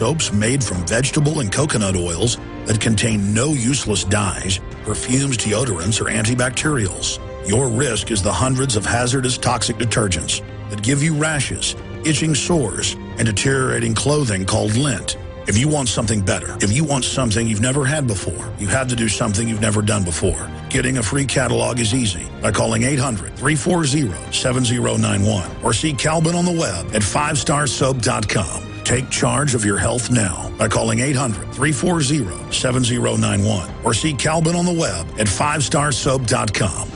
Soaps made from vegetable and coconut oils that contain no useless dyes, perfumes, deodorants, or antibacterials. Your risk is the hundreds of hazardous toxic detergents that give you rashes, itching sores, and deteriorating clothing called lint. If you want something better, if you want something you've never had before, you have to do something you've never done before. Getting a free catalog is easy by calling 800-340-7091 or see Calvin on the web at 5starsoap.com. Take charge of your health now by calling 800-340-7091 or see Calvin on the web at 5starsoap.com.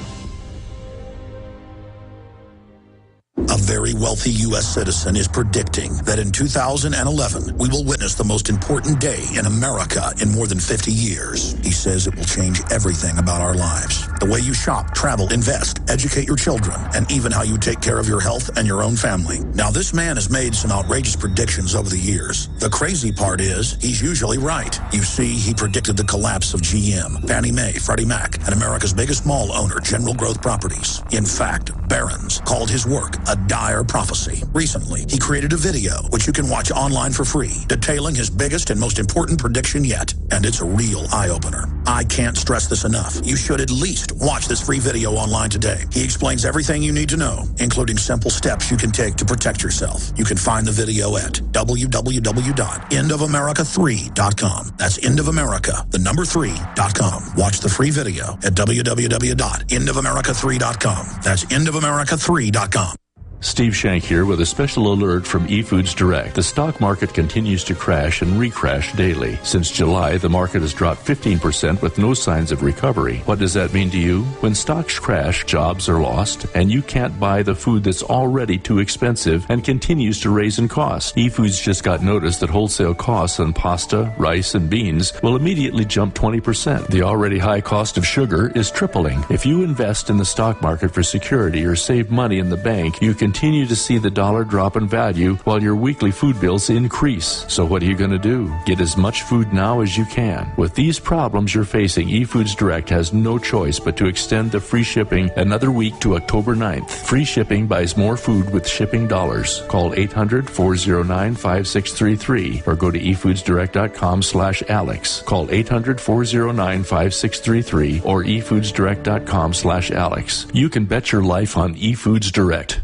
A very wealthy U.S. citizen is predicting that in 2011, we will witness the most important day in America in more than 50 years. He says it will change everything about our lives. The way you shop, travel, invest, educate your children, and even how you take care of your health and your own family. Now, this man has made some outrageous predictions over the years. The crazy part is, he's usually right. You see, he predicted the collapse of GM, Fannie Mae, Freddie Mac, and America's biggest mall owner, General Growth Properties. In fact, Barron's called his work a dire prophecy. Recently, he created a video, which you can watch online for free, detailing his biggest and most important prediction yet. And it's a real eye-opener. I can't stress this enough. You should at least watch this free video online today. He explains everything you need to know, including simple steps you can take to protect yourself. You can find the video at www.endofamerica3.com. That's endofamerica, the number 3.com. Watch the free video at www.endofamerica3.com. That's endofamerica3.com. Steve Shank here with a special alert from eFoods Direct. The stock market continues to crash and recrash daily. Since July, the market has dropped 15% with no signs of recovery. What does that mean to you? When stocks crash, jobs are lost, and you can't buy the food that's already too expensive and continues to raise in cost. eFoods just got notice that wholesale costs on pasta, rice, and beans will immediately jump 20%. The already high cost of sugar is tripling. If you invest in the stock market for security or save money in the bank, you continue to see the dollar drop in value while your weekly food bills increase. So what are you going to do? Get as much food now as you can. With these problems you're facing, eFoods Direct has no choice but to extend the free shipping another week to October 9th. Free shipping buys more food with shipping dollars. Call 800-409-5633 or go to efoodsdirect.com/Alex. Call 800-409-5633 or efoodsdirect.com/Alex. You can bet your life on eFoods Direct.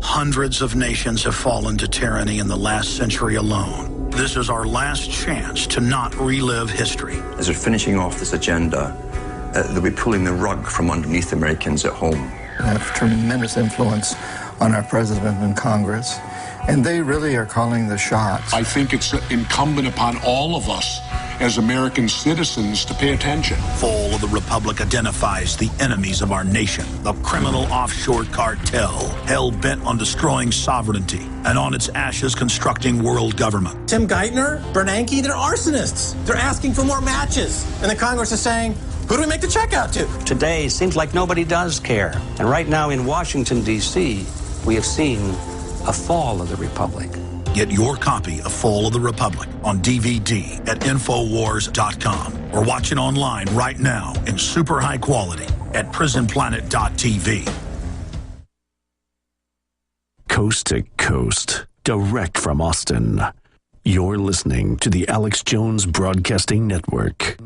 Hundreds of nations have fallen to tyranny in the last century alone. This is our last chance to not relive history. As we're finishing off this agenda, they'll be pulling the rug from underneath Americans at home. They have tremendous influence on our president and Congress, and they really are calling the shots. I think it's incumbent upon all of us as American citizens to pay attention. Fall of the Republic identifies the enemies of our nation, the criminal offshore cartel, hell-bent on destroying sovereignty, and on its ashes constructing world government. Tim Geithner, Bernanke, they're arsonists. They're asking for more matches. And the Congress is saying, who do we make the check out to? Today, it seems like nobody does care. And right now in Washington, D.C., we have seen a fall of the Republic. Get your copy of Fall of the Republic on DVD at Infowars.com or watch it online right now in super high quality at PrisonPlanet.tv. Coast to coast, direct from Austin. You're listening to the Alex Jones Broadcasting Network.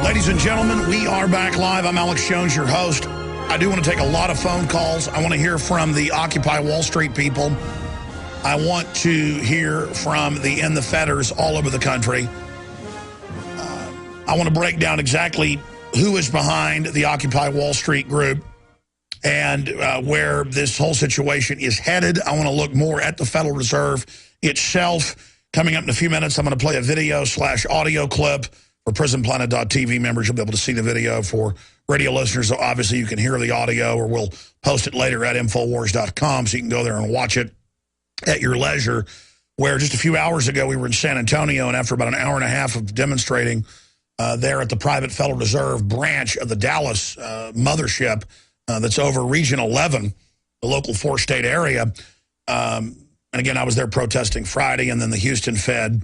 Ladies and gentlemen, we are back live. I'm Alex Jones, your host. I do want to take a lot of phone calls. I want to hear from the Occupy Wall Street people. I want to hear from the End the Fetters all over the country. I want to break down exactly who is behind the Occupy Wall Street group and where this whole situation is headed. I want to look more at the Federal Reserve itself. Coming up in a few minutes, I'm going to play a video/audio clip. For PrisonPlanet.tv members, you'll be able to see the video. For radio listeners, obviously you can hear the audio, or we'll post it later at Infowars.com, so you can go there and watch it at your leisure, where just a few hours ago we were in San Antonio, and after about an hour and a half of demonstrating there at the private Federal Reserve branch of the Dallas mothership, that's over Region 11, the local 4-state area. And again, I was there protesting Friday, and then the Houston Fed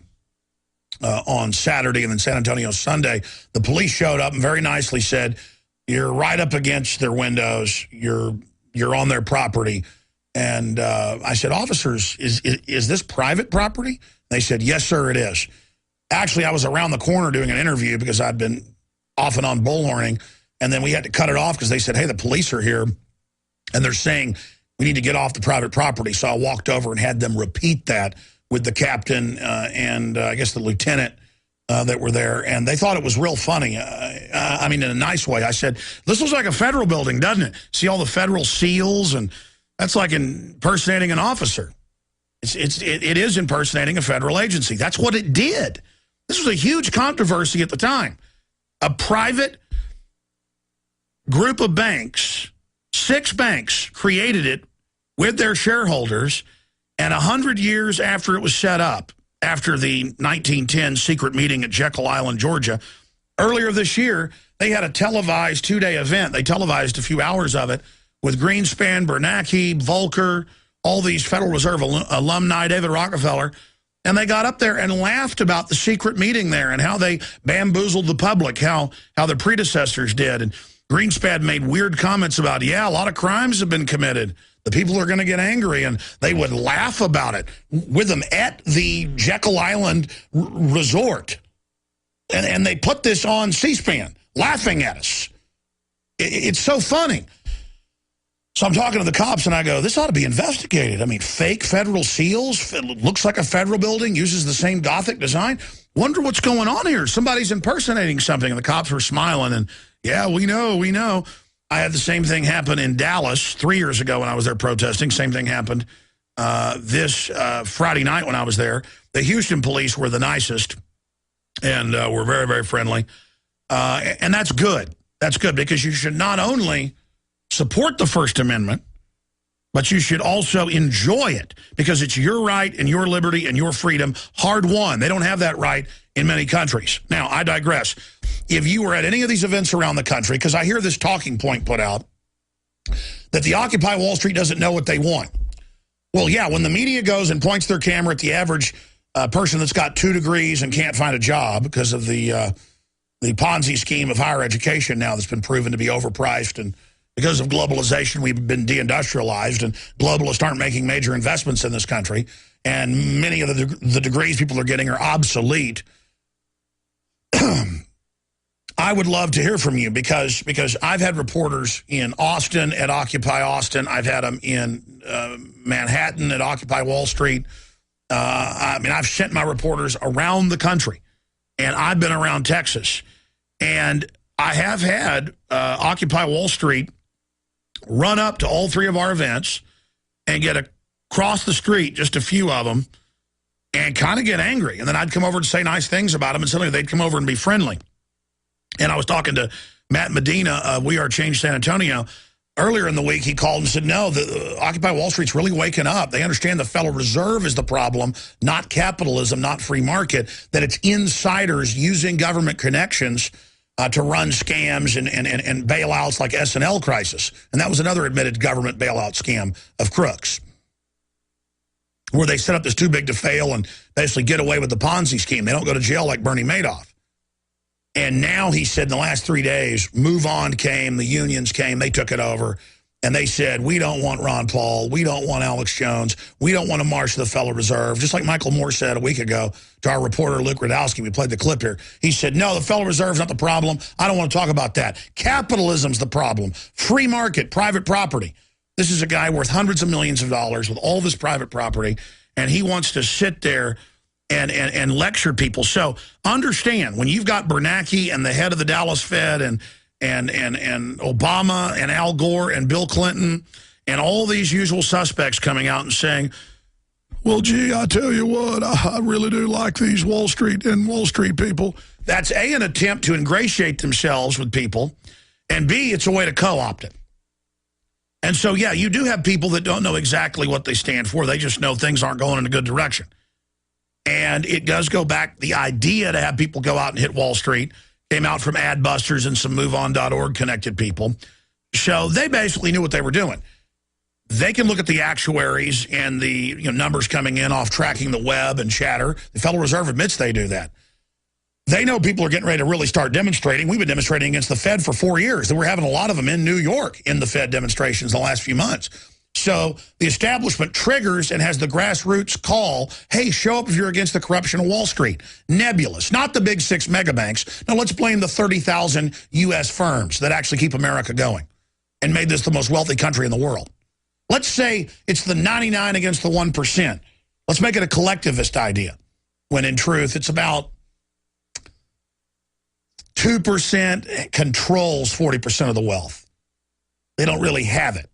on Saturday, and then San Antonio Sunday. The police showed up and very nicely said, "You're right up against their windows. You're on their property." And I said, "Officers, is this private property?" They said, "Yes, sir, it is." Actually, I was around the corner doing an interview because I'd been off and on bullhorning, and then we had to cut it off because they said, "Hey, the police are here, and they're saying we need to get off the private property." So I walked over and had them repeat that with the captain and I guess the lieutenant that were there, and they thought it was real funny. I mean, in a nice way. I said, "This looks like a federal building, doesn't it? See all the federal seals, and that's like impersonating an officer." It is impersonating a federal agency. That's what it did. This was a huge controversy at the time. A private group of banks, 6 banks, created it with their shareholders, and 100 years after it was set up, after the 1910 secret meeting at Jekyll Island, Georgia, earlier this year, they had a televised 2-day event. They televised a few hours of it with Greenspan, Bernanke, Volcker, all these Federal Reserve alumni, David Rockefeller, and they got up there and laughed about the secret meeting there and how they bamboozled the public, how their predecessors did. And Greenspan made weird comments about, yeah, a lot of crimes have been committed. The people are going to get angry, and they would laugh about it with them at the Jekyll Island resort. And they put this on C-SPAN, laughing at us. It's so funny. So I'm talking to the cops, and I go, this ought to be investigated. I mean, fake federal seals, it looks like a federal building, uses the same Gothic design. Wonder what's going on here. Somebody's impersonating something. And the cops were smiling, and, yeah, we know. I had the same thing happen in Dallas 3 years ago when I was there protesting. Same thing happened this Friday night when I was there. The Houston police were the nicest and were very, very friendly. And that's good. That's good, because you should not only support the First Amendment, but you should also enjoy it, because it's your right and your liberty and your freedom, hard won. They don't have that right in many countries. Now, I digress. If you were at any of these events around the country, because I hear this talking point put out, that the Occupy Wall Street doesn't know what they want. Well, yeah, when the media goes and points their camera at the average person that's got 2 degrees and can't find a job because of the Ponzi scheme of higher education now that's been proven to be overpriced, and because of globalization, we've been deindustrialized, and globalists aren't making major investments in this country, and many of the degrees people are getting are obsolete. I would love to hear from you, because I've had reporters in Austin at Occupy Austin. I've had them in Manhattan at Occupy Wall Street. I mean, I've sent my reporters around the country, and I've been around Texas. And I have had Occupy Wall Street run up to all 3 of our events and get across the street, just a few of them, and kind of get angry. And then I'd come over and say nice things about them, and suddenly they'd come over and be friendly. And I was talking to Matt Medina of We Are Change San Antonio. Earlier in the week, he called and said, no, the Occupy Wall Street's really waking up. They understand the Federal Reserve is the problem, not capitalism, not free market, that it's insiders using government connections to run scams and bailouts like S&L crisis. And that was another admitted government bailout scam of crooks, where they set up this too big to fail and basically get away with the Ponzi scheme. They don't go to jail like Bernie Madoff. And now, he said, in the last 3 days, Move On came, the unions came, they took it over, and they said, we don't want Ron Paul, we don't want Alex Jones, we don't want to march to the Federal Reserve. Just like Michael Moore said a week ago to our reporter, Luke Radowski, we played the clip here. He said, no, the Federal Reserve's not the problem. I don't want to talk about that. Capitalism's the problem. Free market, private property. This is a guy worth hundreds of millions of dollars with all this private property, and he wants to sit there and lecture people. So understand, when you've got Bernanke and the head of the Dallas Fed and Obama and Al Gore and Bill Clinton and all these usual suspects coming out and saying, well, gee, I tell you what, I really do like these Wall Street people. That's A, an attempt to ingratiate themselves with people, and B, it's a way to co-opt it. And so, yeah, you do have people that don't know exactly what they stand for. They just know things aren't going in a good direction. And it does go back, the idea to have people go out and hit Wall Street came out from Adbusters and some MoveOn.org connected people. So they basically knew what they were doing. They can look at the actuaries and the numbers coming in off tracking the web and chatter. The Federal Reserve admits they do that. They know people are getting ready to really start demonstrating. We've been demonstrating against the Fed for 4 years. And we're having a lot of them in New York in the Fed demonstrations the last few months. So the establishment triggers and has the grassroots call, hey, show up if you're against the corruption of Wall Street. Nebulous, not the big 6 mega banks. Now let's blame the 30,000 U.S. firms that actually keep America going and made this the most wealthy country in the world. Let's say it's the 99 against the 1%. Let's make it a collectivist idea, when in truth it's about 2% controls 40% of the wealth. They don't really have it.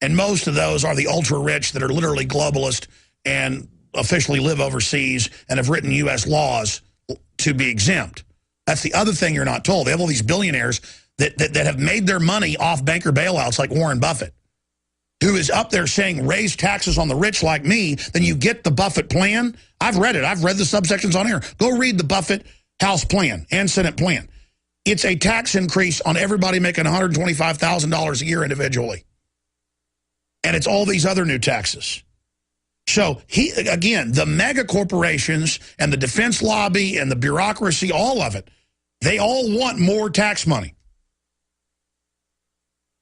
And most of those are the ultra-rich that are literally globalist and officially live overseas and have written U.S. laws to be exempt. That's the other thing you're not told. They have all these billionaires that have made their money off banker bailouts like Warren Buffett, who is up there saying, raise taxes on the rich like me, then you get the Buffett plan. I've read it. I've read the subsections on here. Go read the Buffett House plan and Senate plan. It's a tax increase on everybody making $125,000 a year individually. And it's all these other new taxes. So, again, the mega corporations and the defense lobby and the bureaucracy, all of it, they all want more tax money.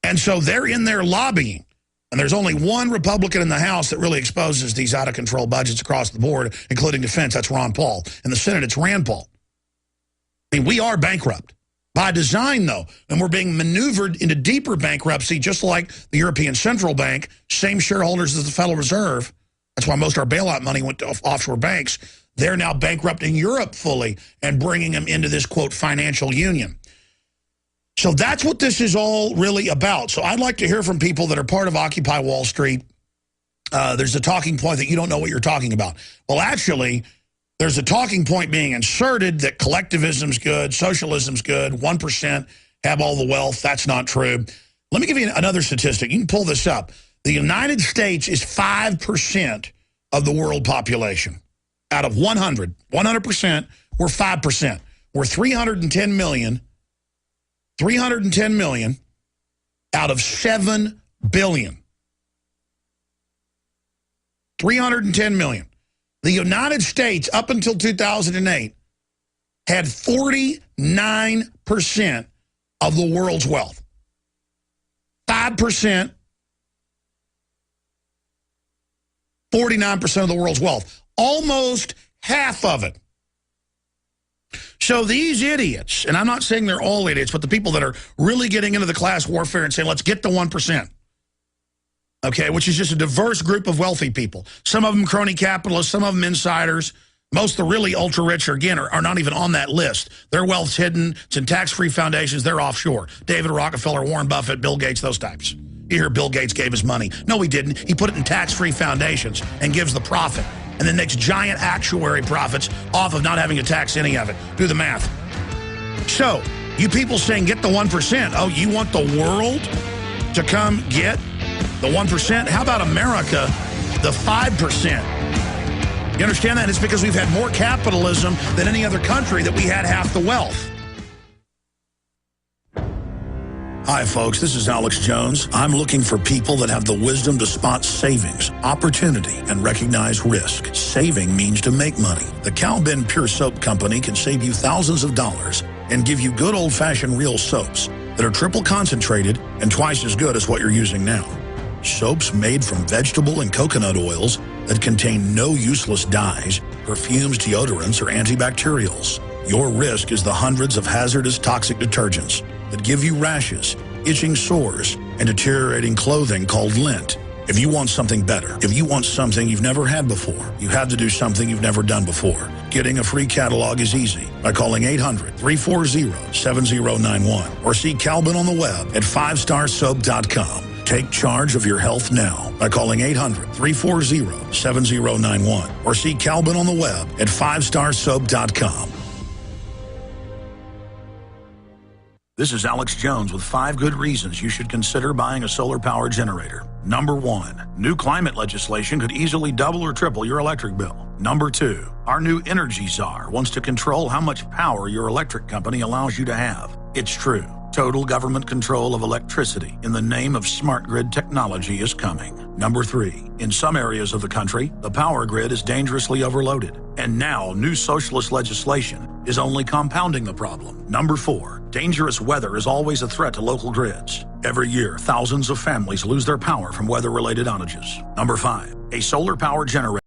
And so they're in there lobbying. And there's only one Republican in the House that really exposes these out-of-control budgets across the board, including defense. That's Ron Paul. In the Senate, it's Rand Paul. I mean, we are bankrupt. By design, though, and we're being maneuvered into deeper bankruptcy, just like the European Central Bank, same shareholders as the Federal Reserve. That's why most of our bailout money went to offshore banks. They're now bankrupting Europe fully and bringing them into this, quote, financial union. So that's what this is all really about. So I'd like to hear from people that are part of Occupy Wall Street. There's a talking point that you don't know what you're talking about. Well, actually, there's a talking point being inserted that collectivism's good, socialism's good, 1% have all the wealth. That's not true. Let me give you another statistic. You can pull this up. The United States is 5% of the world population. Out of 100%, we're 5%. We're 310 million. 310 million out of 7 billion. 310 million. The United States, up until 2008, had 49% of the world's wealth. 5%, 49% of the world's wealth. Almost half of it. So these idiots, and I'm not saying they're all idiots, but the people that are really getting into the class warfare and saying, let's get the 1%. Okay, which is just a diverse group of wealthy people. Some of them crony capitalists, some of them insiders. Most of the really ultra-rich, again, are not even on that list. Their wealth's hidden. It's in tax-free foundations. They're offshore. David Rockefeller, Warren Buffett, Bill Gates, those types. You hear Bill Gates gave his money. No, he didn't. He put it in tax-free foundations and gives the profit. And then makes giant actuary profits off of not having to tax any of it. Do the math. So, you people saying get the 1%. Oh, you want the world to come get the 1%? How about America, the 5%? You understand that? It's because we've had more capitalism than any other country that we had half the wealth. Hi, folks. This is Alex Jones. I'm looking for people that have the wisdom to spot savings, opportunity, and recognize risk. Saving means to make money. The Cal Ben Pure Soap Company can save you thousands of dollars and give you good old-fashioned real soaps that are triple concentrated and twice as good as what you're using now. Soaps made from vegetable and coconut oils that contain no useless dyes, perfumes, deodorants, or antibacterials. Your risk is the hundreds of hazardous toxic detergents that give you rashes, itching sores, and deteriorating clothing called lint. If you want something better, if you want something you've never had before, you have to do something you've never done before. Getting a free catalog is easy by calling 800-340-7091 or see Calvin on the web at 5starsoap.com. Take charge of your health now by calling 800-340-7091 or see Calvin on the web at 5starsoap.com. This is Alex Jones with 5 good reasons you should consider buying a solar power generator. Number 1, new climate legislation could easily double or triple your electric bill. Number 2, our new energy czar wants to control how much power your electric company allows you to have. It's true. Total government control of electricity in the name of smart grid technology is coming. Number 3, in some areas of the country, the power grid is dangerously overloaded. And now, new socialist legislation is only compounding the problem. Number 4, dangerous weather is always a threat to local grids. Every year, thousands of families lose their power from weather-related outages. Number 5, a solar power generator